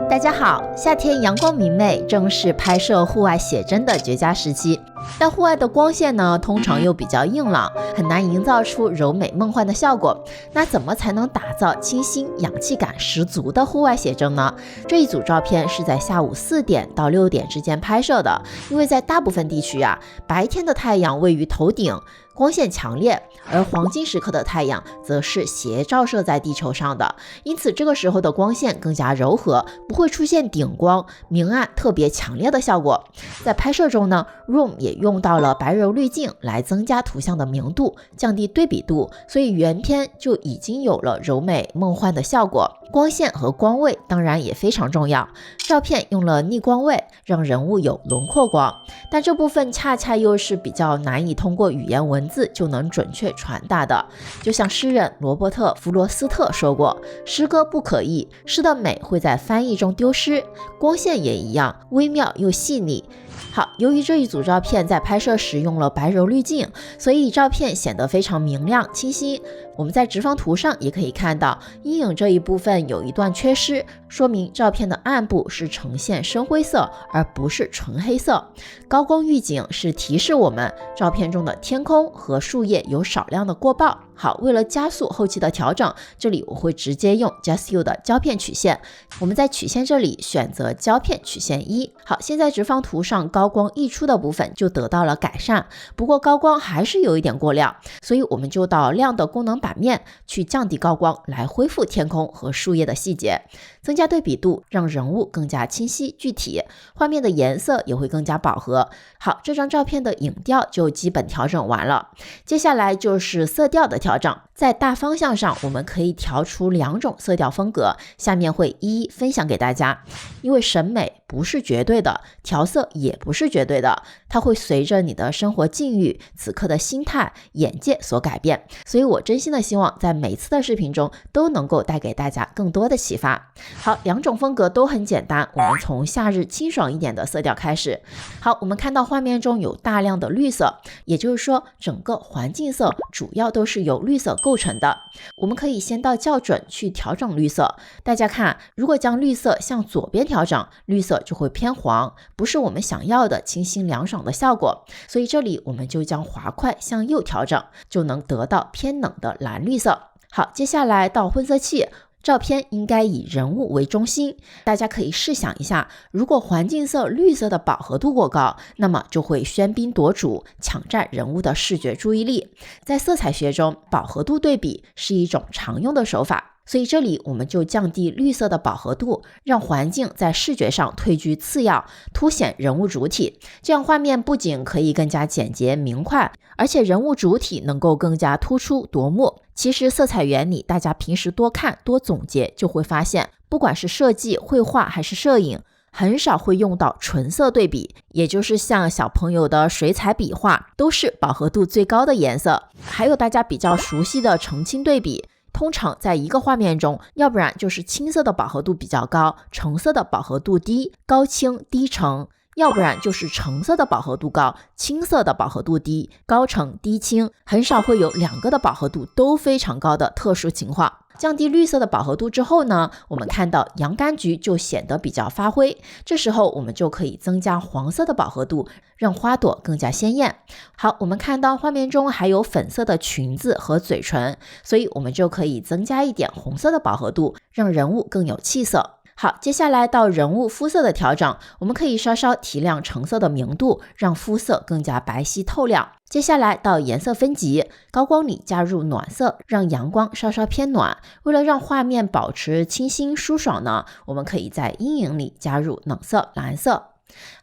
大家好，夏天阳光明媚，正是拍摄户外写真的绝佳时期。但户外的光线呢，通常又比较硬朗，很难营造出柔美梦幻的效果。那怎么才能打造清新、氧气感十足的户外写真呢？这一组照片是在下午4点到6点之间拍摄的，因为在大部分地区白天的太阳位于头顶，光线强烈，而黄金时刻的太阳则是斜照射在地球上的，因此这个时候的光线更加柔和，不会出现顶光、明暗特别强烈的效果。在拍摄中呢 ，Room 也用到了白柔滤镜来增加图像的明度，降低对比度，所以原片就已经有了柔美梦幻的效果。光线和光位当然也非常重要，照片用了逆光位，让人物有轮廓光，但这部分恰恰又是比较难以通过语言文字就能准确传达的。就像诗人罗伯特·弗罗斯特说过，诗歌不可译，诗的美会在翻译中丢失，光线也一样，微妙又细腻。好，由于这一组照片在拍摄时用了白柔滤镜，所以照片显得非常明亮清晰。我们在直方图上也可以看到，阴影这一部分有一段缺失，说明照片的暗部是呈现深灰色，而不是纯黑色。高光预警是提示我们照片中的天空和树叶有少量的过曝。好，为了加速后期的调整，这里我会直接用 Just You 的胶片曲线。我们在曲线这里选择胶片曲线1。好，现在直方图上高光溢出的部分就得到了改善，不过高光还是有一点过亮，所以我们就到亮的功能版面去降低高光，来恢复天空和树叶的细节，增加对比度，让人物更加清晰具体，画面的颜色也会更加饱和。好，这张照片的影调就基本调整完了，接下来就是色调的调整。在大方向上，我们可以调出2种色调风格，下面会一一分享给大家。因为审美不是绝对的，调色也不是绝对的，它会随着你的生活境遇、此刻的心态、眼界所改变，所以我真心的希望在每次的视频中都能够带给大家更多的启发。好，2种风格都很简单，我们从夏日清爽一点的色调开始。好，我们看到画面中有大量的绿色，也就是说整个环境色主要都是由绿色构成的。我们可以先到校准去调整绿色，大家看，如果将绿色向左边调整，绿色就会偏黄，不是我们想要的清新凉爽的效果，所以这里我们就将滑块向右调整，就能得到偏冷的蓝绿色。好，接下来到混色器，照片应该以人物为中心，大家可以试想一下，如果环境色绿色的饱和度过高，那么就会喧宾夺主，抢占人物的视觉注意力。在色彩学中，饱和度对比是一种常用的手法，所以这里我们就降低绿色的饱和度，让环境在视觉上退居次要，凸显人物主体。这样画面不仅可以更加简洁明快，而且人物主体能够更加突出夺目。其实色彩原理大家平时多看多总结就会发现，不管是设计、绘画还是摄影，很少会用到纯色对比，也就是像小朋友的水彩笔画都是饱和度最高的颜色。还有大家比较熟悉的澄清对比，通常在一个画面中，要不然就是青色的饱和度比较高，橙色的饱和度低，高清低橙，要不然就是橙色的饱和度高，青色的饱和度低，高橙低青，很少会有2个的饱和度都非常高的特殊情况。降低绿色的饱和度之后呢，我们看到洋甘菊就显得比较发灰，这时候我们就可以增加黄色的饱和度，让花朵更加鲜艳。好，我们看到画面中还有粉色的裙子和嘴唇，所以我们就可以增加一点红色的饱和度，让人物更有气色。好，接下来到人物肤色的调整，我们可以稍稍提亮橙色的明度，让肤色更加白皙透亮。接下来到颜色分级，高光里加入暖色，让阳光稍稍偏暖。为了让画面保持清新舒爽呢，我们可以在阴影里加入冷色蓝色。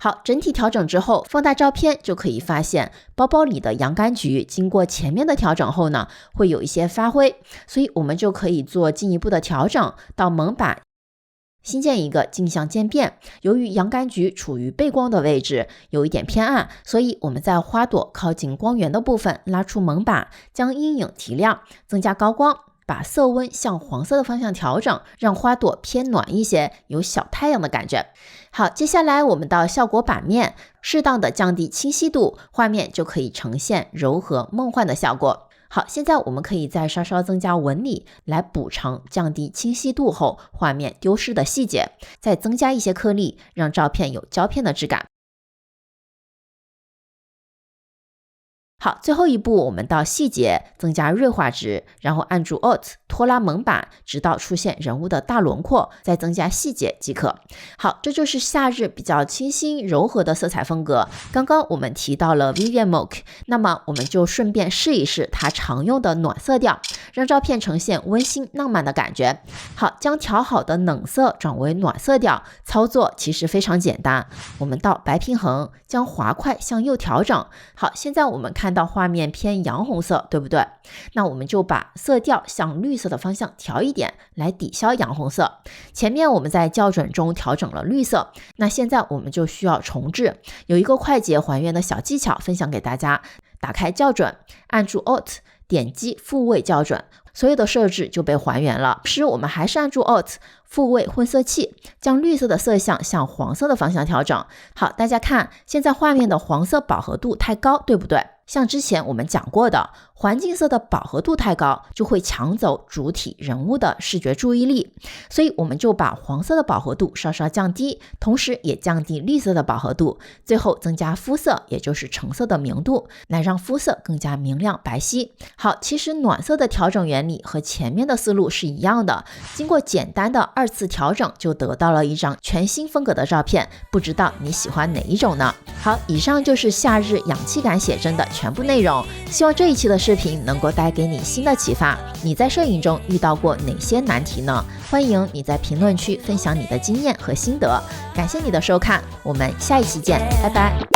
好，整体调整之后，放大照片就可以发现，包包里的洋甘菊经过前面的调整后呢，会有一些发灰，所以我们就可以做进一步的调整，到蒙版新建一个镜像渐变，由于洋甘菊处于背光的位置，有一点偏暗，所以我们在花朵靠近光源的部分拉出蒙把，将阴影提亮，增加高光，把色温向黄色的方向调整，让花朵偏暖一些，有小太阳的感觉。好，接下来我们到效果版面，适当的降低清晰度，画面就可以呈现柔和梦幻的效果。好，现在我们可以再稍稍增加纹理，来补偿降低清晰度后画面丢失的细节，再增加一些颗粒，让照片有胶片的质感。好，最后一步，我们到细节增加锐化值，然后按住 Alt 拖拉蒙版，直到出现人物的大轮廓，再增加细节即可。好，这就是夏日比较清新柔和的色彩风格。刚刚我们提到了 Vivian Moke， 那么我们就顺便试一试它常用的暖色调，让照片呈现温馨浪漫的感觉。好，将调好的冷色转为暖色调，操作其实非常简单。我们到白平衡，将滑块向右调整。好，现在我们看到画面偏洋红色，对不对？那我们就把色调向绿色的方向调一点，来抵消洋红色。前面我们在校准中调整了绿色，那现在我们就需要重置。有一个快捷还原的小技巧分享给大家，打开校准，按住 Alt， 点击复位校准，所有的设置就被还原了。我们还是按住 Alt， 复位混色器，将绿色的色相向黄色的方向调整。好，大家看，现在画面的黄色饱和度太高，对不对？像之前我们讲过的，环境色的饱和度太高，就会抢走主体人物的视觉注意力，所以我们就把黄色的饱和度稍稍降低，同时也降低绿色的饱和度，最后增加肤色，也就是橙色的明度，来让肤色更加明亮白皙。好，其实暖色的调整原理和前面的思路是一样的，经过简单的2次调整，就得到了一张全新风格的照片，不知道你喜欢哪一种呢？好，以上就是夏日氧气感写真的全部内容，希望这一期的视频能够带给你新的启发。你在摄影中遇到过哪些难题呢？欢迎你在评论区分享你的经验和心得。感谢你的收看，我们下一期见，拜拜。